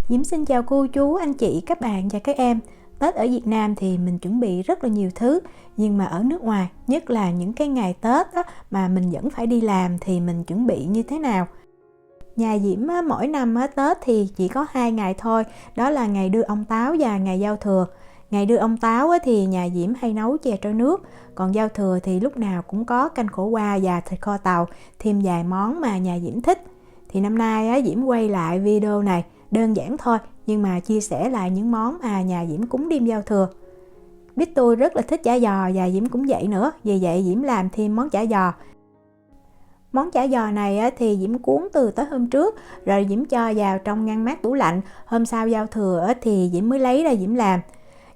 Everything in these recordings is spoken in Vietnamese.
Diễm xin chào cô chú, anh chị, các bạn và các em. Tết ở Việt Nam thì mình chuẩn bị rất là nhiều thứ, nhưng mà ở nước ngoài, nhất là những cái ngày Tết á, mà mình vẫn phải đi làm thì mình chuẩn bị như thế nào? Nhà Diễm á, mỗi năm á, Tết thì chỉ có 2 ngày thôi, đó là ngày đưa ông Táo và ngày giao thừa. Ngày đưa ông Táo á, thì nhà Diễm hay nấu chè trôi nước, còn giao thừa thì lúc nào cũng có canh khổ qua và thịt kho tàu, thêm vài món mà nhà Diễm thích. Thì năm nay á, Diễm quay lại video này đơn giản thôi, nhưng mà chia sẻ lại những món mà nhà Diễm cúng đêm giao thừa. Biết tôi rất là thích chả giò và Diễm cũng vậy nữa, vì vậy Diễm làm thêm món chả giò. Món chả giò này thì Diễm cuốn từ tối hôm trước, rồi Diễm cho vào trong ngăn mát tủ lạnh. Hôm sau giao thừa thì Diễm mới lấy ra Diễm làm.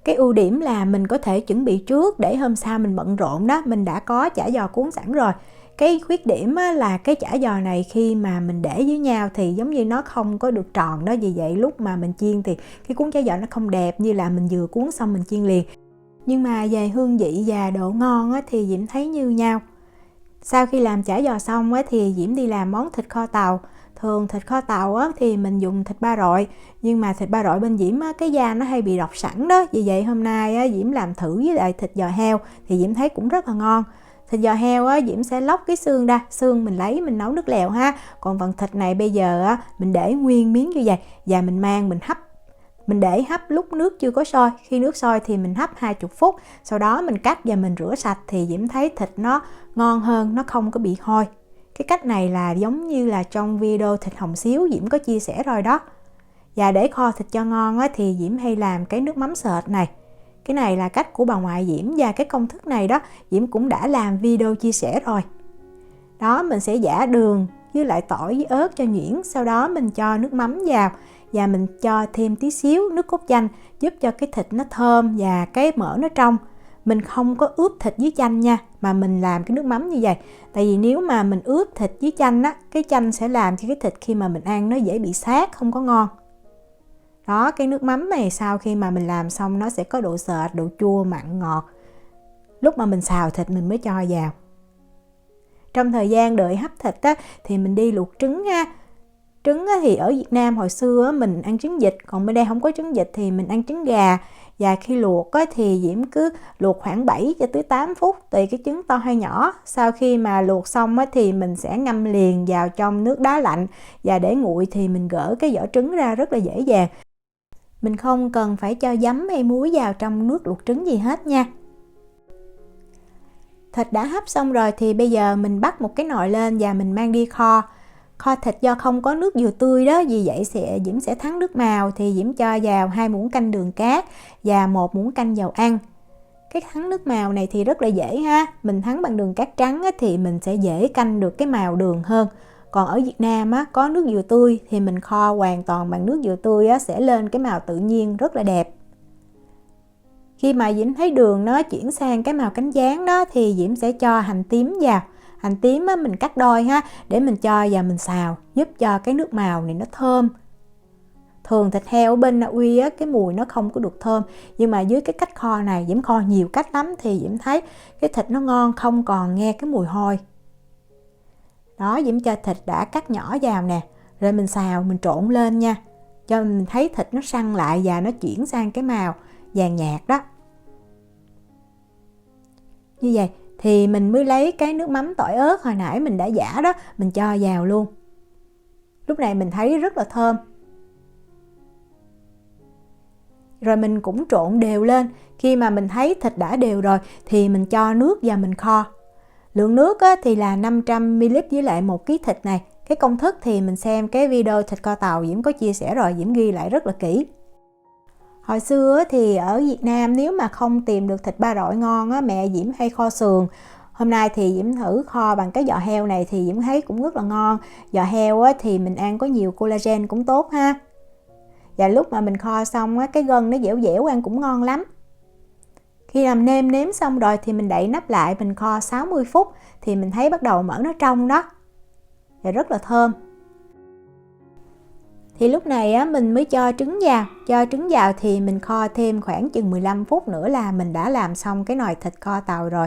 Cái ưu điểm là mình có thể chuẩn bị trước để hôm sau mình bận rộn đó, mình đã có chả giò cuốn sẵn rồi. Cái khuyết điểm là cái chả giò này khi mà mình để với nhau thì giống như nó không có được tròn đó, vì vậy lúc mà mình chiên thì cái cuốn chả giò nó không đẹp như là mình vừa cuốn xong mình chiên liền. Nhưng mà về hương vị và độ ngon thì Diễm thấy như nhau. Sau khi làm chả giò xong thì Diễm đi làm món thịt kho tàu. Thường thịt kho tàu thì mình dùng thịt ba rọi, nhưng mà thịt ba rọi bên Diễm cái da nó hay bị độc sẵn đó, vì vậy hôm nay Diễm làm thử với lại thịt giò heo thì Diễm thấy cũng rất là ngon. Thịt giò heo Diễm sẽ lóc cái xương ra, xương mình lấy mình nấu nước lèo ha, còn phần thịt này bây giờ mình để nguyên miếng như vậy và mình mang mình hấp. Mình để hấp lúc nước chưa có sôi, khi nước sôi thì mình hấp 20 phút, sau đó mình cắt và mình rửa sạch thì Diễm thấy thịt nó ngon hơn, nó không có bị hôi. Cái cách này là giống như là trong video thịt hồng xíu Diễm có chia sẻ rồi đó. Và để kho thịt cho ngon thì Diễm hay làm cái nước mắm sệt này. Cái này là cách của bà ngoại Diễm và cái công thức này đó Diễm cũng đã làm video chia sẻ rồi. Đó, mình sẽ giã đường với lại tỏi với ớt cho nhuyễn, sau đó mình cho nước mắm vào và mình cho thêm tí xíu nước cốt chanh giúp cho cái thịt nó thơm và cái mỡ nó trong. Mình không có ướp thịt với chanh nha, mà mình làm cái nước mắm như vậy. Tại vì nếu mà mình ướp thịt với chanh cái chanh sẽ làm cho cái thịt khi mà mình ăn nó dễ bị sát, không có ngon. Đó, cái nước mắm này sau khi mà mình làm xong nó sẽ có độ sệt, độ chua, mặn, ngọt. Lúc mà mình xào thịt mình mới cho vào. Trong thời gian đợi hấp thịt thì mình đi luộc trứng ha. Trứng thì ở Việt Nam hồi xưa mình ăn trứng vịt, còn bên đây không có trứng vịt thì mình ăn trứng gà. Và khi luộc thì Diễm cứ luộc khoảng 7 cho tới 8 phút tùy cái trứng to hay nhỏ. Sau khi mà luộc xong thì mình sẽ ngâm liền vào trong nước đá lạnh và để nguội thì mình gỡ cái vỏ trứng ra rất là dễ dàng. Mình không cần phải cho giấm hay muối vào trong nước luộc trứng gì hết nha. Thịt đã hấp xong rồi thì bây giờ mình bắt một cái nồi lên và mình mang đi kho. Kho thịt do không có nước dừa tươi đó, vì vậy Diễm sẽ thắng nước màu thì Diễm cho vào 2 muỗng canh đường cát và 1 muỗng canh dầu ăn. Cái thắng nước màu này thì rất là dễ ha. Mình thắng bằng đường cát trắng thì mình sẽ dễ canh được cái màu đường hơn. Còn ở Việt Nam có nước dừa tươi thì mình kho hoàn toàn bằng nước dừa tươi sẽ lên cái màu tự nhiên rất là đẹp. Khi mà Diễm thấy đường nó chuyển sang cái màu cánh gián đó thì Diễm sẽ cho hành tím vào. Hành tím mình cắt đôi ha, để mình cho vào mình xào, giúp cho cái nước màu này nó thơm. Thường thịt heo ở bên Na Uy cái mùi nó không có được thơm, nhưng mà dưới cái cách kho này Diễm kho nhiều cách lắm thì Diễm thấy cái thịt nó ngon, không còn nghe cái mùi hôi. Đó, Diễm cho thịt đã cắt nhỏ vào nè, rồi mình xào, mình trộn lên nha, cho mình thấy thịt nó săn lại và nó chuyển sang cái màu vàng nhạt đó. Như vậy thì mình mới lấy cái nước mắm tỏi ớt hồi nãy mình đã giã đó, mình cho vào luôn. Lúc này mình thấy rất là thơm. Rồi mình cũng trộn đều lên. Khi mà mình thấy thịt đã đều rồi thì mình cho nước vào mình kho. Lượng nước thì là 500ml với lại 1 kg thịt này. Cái công thức thì mình xem cái video thịt kho tàu Diễm có chia sẻ rồi, Diễm ghi lại rất là kỹ. Hồi xưa thì ở Việt Nam nếu mà không tìm được thịt ba rọi ngon mẹ Diễm hay kho sườn. Hôm nay thì Diễm thử kho bằng cái giò heo này thì Diễm thấy cũng rất là ngon. Giò heo thì mình ăn có nhiều collagen cũng tốt ha. Và lúc mà mình kho xong cái gân nó dẻo dẻo, ăn cũng ngon lắm. Khi làm nêm nếm xong rồi thì mình đậy nắp lại, mình kho 60 phút thì mình thấy bắt đầu mỡ nó trong đó. Và rất là thơm. Thì lúc này mình mới cho trứng vào. Cho trứng vào thì mình kho thêm khoảng chừng 15 phút nữa là mình đã làm xong cái nồi thịt kho tàu rồi.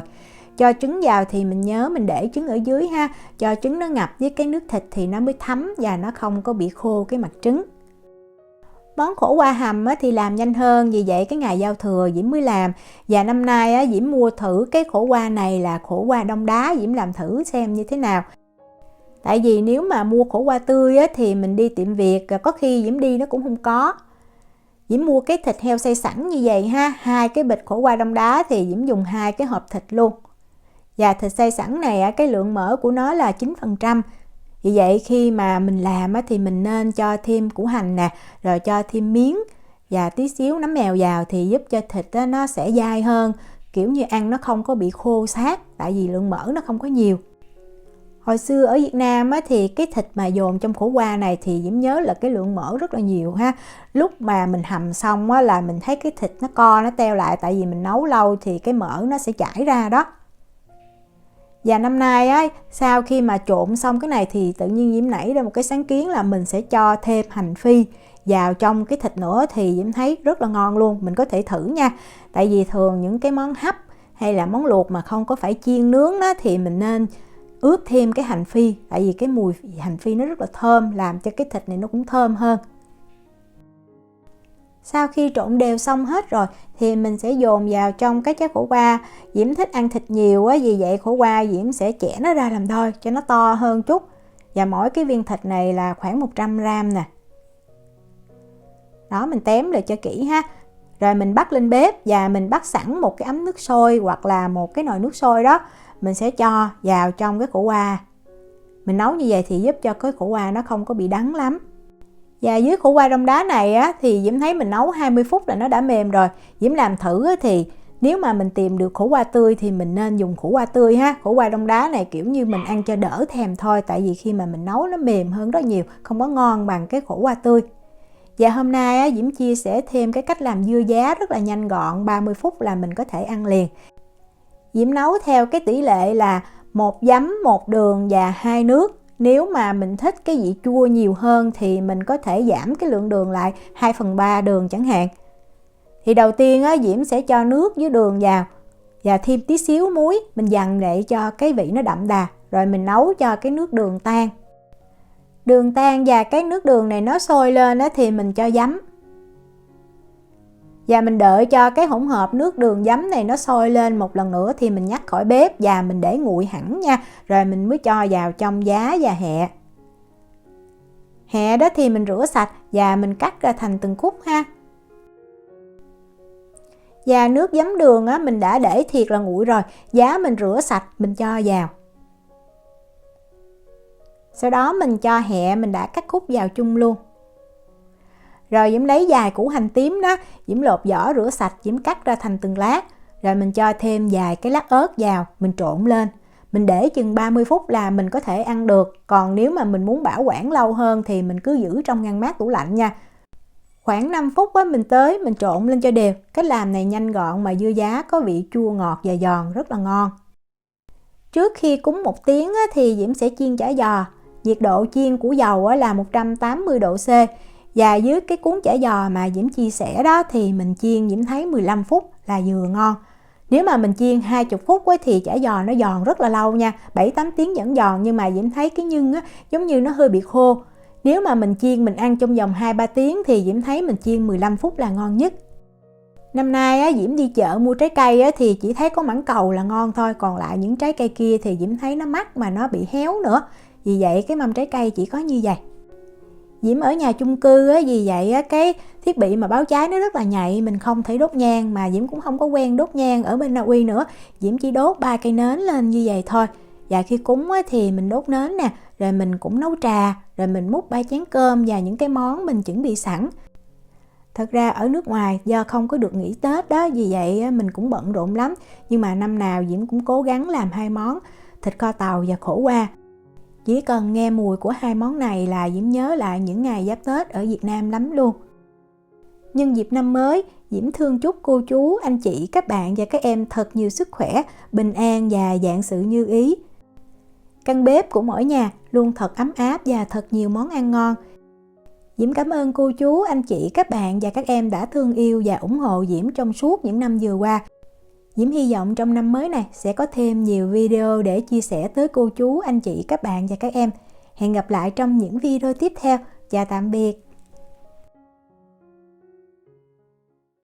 Cho trứng vào thì mình nhớ mình để trứng ở dưới ha. Cho trứng nó ngập với cái nước thịt thì nó mới thấm và nó không có bị khô cái mặt trứng. món khổ qua hầm thì làm nhanh hơn, vì vậy cái ngày giao thừa Diễm mới làm. Và năm nay Diễm mua thử cái khổ qua này là khổ qua đông đá, Diễm làm thử xem như thế nào. Tại vì nếu mà mua khổ qua tươi thì mình đi tiệm Việt, có khi Diễm đi nó cũng không có. Diễm mua cái thịt heo xay sẵn như vậy ha, 2 cái bịch khổ qua đông đá thì Diễm dùng 2 cái hộp thịt luôn. Và thịt xay sẵn này cái lượng mỡ của nó là 9%. Vì vậy khi mà mình làm thì mình nên cho thêm củ hành nè, rồi cho thêm miếng và tí xíu nấm mèo vào thì giúp cho thịt nó sẽ dai hơn, kiểu như ăn nó không có bị khô xác, tại vì lượng mỡ nó không có nhiều. Hồi xưa ở Việt Nam thì cái thịt mà dồn trong khổ qua này thì Diễm nhớ là cái lượng mỡ rất là nhiều ha. Lúc mà mình hầm xong là mình thấy cái thịt nó co, nó teo lại, tại vì mình nấu lâu thì cái mỡ nó sẽ chảy ra đó. Và năm nay sau khi mà trộn xong cái này thì tự nhiên Diễm nảy ra một cái sáng kiến là mình sẽ cho thêm hành phi vào trong cái thịt nữa, thì Diễm thấy rất là ngon luôn. Mình có thể thử nha. Tại vì thường những cái món hấp hay là món luộc mà không có phải chiên nướng đó, thì mình nên ướp thêm cái hành phi, tại vì cái mùi hành phi nó rất là thơm, làm cho cái thịt này nó cũng thơm hơn. Sau khi trộn đều xong hết rồi thì mình sẽ dồn vào trong cái cháo khổ qua. Diễm thích ăn thịt nhiều vì vậy khổ qua Diễm sẽ chẻ nó ra làm đôi cho nó to hơn chút. Và mỗi cái viên thịt này là khoảng 100g nè. Đó, mình tém lại cho kỹ ha. Rồi mình bắt lên bếp và mình bắt sẵn một cái ấm nước sôi hoặc là một cái nồi nước sôi đó. Mình sẽ cho vào trong cái khổ qua. Mình nấu như vậy thì giúp cho cái khổ qua nó không có bị đắng lắm. Và dưới khổ qua đông đá này thì Diễm thấy mình nấu 20 phút là nó đã mềm rồi. Diễm làm thử thì nếu mà mình tìm được khổ qua tươi thì mình nên dùng khổ qua tươi ha. Khổ qua đông đá này kiểu như mình ăn cho đỡ thèm thôi, tại vì khi mà mình nấu nó mềm hơn rất nhiều, không có ngon bằng cái khổ qua tươi. Và hôm nay Diễm chia sẻ thêm cái cách làm dưa giá rất là nhanh gọn, 30 phút là mình có thể ăn liền. Diễm nấu theo cái tỷ lệ là 1 giấm, 1 đường và 2 nước. Nếu mà mình thích cái vị chua nhiều hơn thì mình có thể giảm cái lượng đường lại 2/3 đường chẳng hạn. Thì đầu tiên Diễm sẽ cho nước với đường vào và thêm tí xíu muối, mình dằn để cho cái vị nó đậm đà, rồi mình nấu cho cái nước đường tan. Đường tan và cái nước đường này nó sôi lên thì mình cho giấm. Và mình đợi cho cái hỗn hợp nước đường giấm này nó sôi lên một lần nữa thì mình nhắc khỏi bếp và mình để nguội hẳn nha. Rồi mình mới cho vào trong giá và hẹ. Hẹ đó thì mình rửa sạch và mình cắt ra thành từng khúc ha. Và nước giấm đường mình đã để thiệt là nguội rồi. Giá mình rửa sạch mình cho vào. Sau đó mình cho hẹ mình đã cắt khúc vào chung luôn. Rồi Diễm lấy vài củ hành tím đó, Diễm lột vỏ rửa sạch, Diễm cắt ra thành từng lát. Rồi mình cho thêm vài cái lát ớt vào, mình trộn lên. Mình để chừng 30 phút là mình có thể ăn được. Còn nếu mà mình muốn bảo quản lâu hơn thì mình cứ giữ trong ngăn mát tủ lạnh nha. Khoảng 5 phút mình tới, mình trộn lên cho đều. Cách làm này nhanh gọn mà dưa giá có vị chua ngọt và giòn, rất là ngon. Trước khi cúng 1 tiếng thì Diễm sẽ chiên chả giò. Nhiệt độ chiên của dầu là 180 độ C. Và dưới cái cuốn chả giò mà Diễm chia sẻ đó thì mình chiên Diễm thấy 15 phút là vừa ngon. Nếu mà mình chiên 20 phút thì chả giò nó giòn rất là lâu nha, 7-8 tiếng vẫn giòn, nhưng mà Diễm thấy cái nhân giống như nó hơi bị khô. Nếu mà mình chiên mình ăn trong vòng 2-3 tiếng thì Diễm thấy mình chiên 15 phút là ngon nhất. Năm nay Diễm đi chợ mua trái cây thì chỉ thấy có mãng cầu là ngon thôi, còn lại những trái cây kia thì Diễm thấy nó mắc mà nó bị héo nữa. Vì vậy cái mâm trái cây chỉ có như vậy. Diễm ở nhà chung cư vì vậy cái thiết bị mà báo cháy nó rất là nhạy, mình không thể đốt nhang, mà Diễm cũng không có quen đốt nhang ở bên Na Uy nữa. Diễm chỉ đốt 3 cây nến lên như vậy thôi. Và khi cúng thì mình đốt nến nè, rồi mình cũng nấu trà, rồi mình múc 3 chén cơm và những cái món mình chuẩn bị sẵn. Thật ra ở nước ngoài do không có được nghỉ Tết đó, vì vậy mình cũng bận rộn lắm. Nhưng mà năm nào Diễm cũng cố gắng làm 2 món, thịt kho tàu và khổ qua. Chỉ cần nghe mùi của 2 món này là Diễm nhớ lại những ngày giáp Tết ở Việt Nam lắm luôn. Nhân dịp năm mới, Diễm thương chúc cô chú, anh chị, các bạn và các em thật nhiều sức khỏe, bình an và vạn sự như ý. Căn bếp của mỗi nhà luôn thật ấm áp và thật nhiều món ăn ngon. Diễm cảm ơn cô chú, anh chị, các bạn và các em đã thương yêu và ủng hộ Diễm trong suốt những năm vừa qua. Diễm hy vọng trong năm mới này sẽ có thêm nhiều video để chia sẻ tới cô chú, anh chị, các bạn và các em. Hẹn gặp lại trong những video tiếp theo. Chào tạm biệt.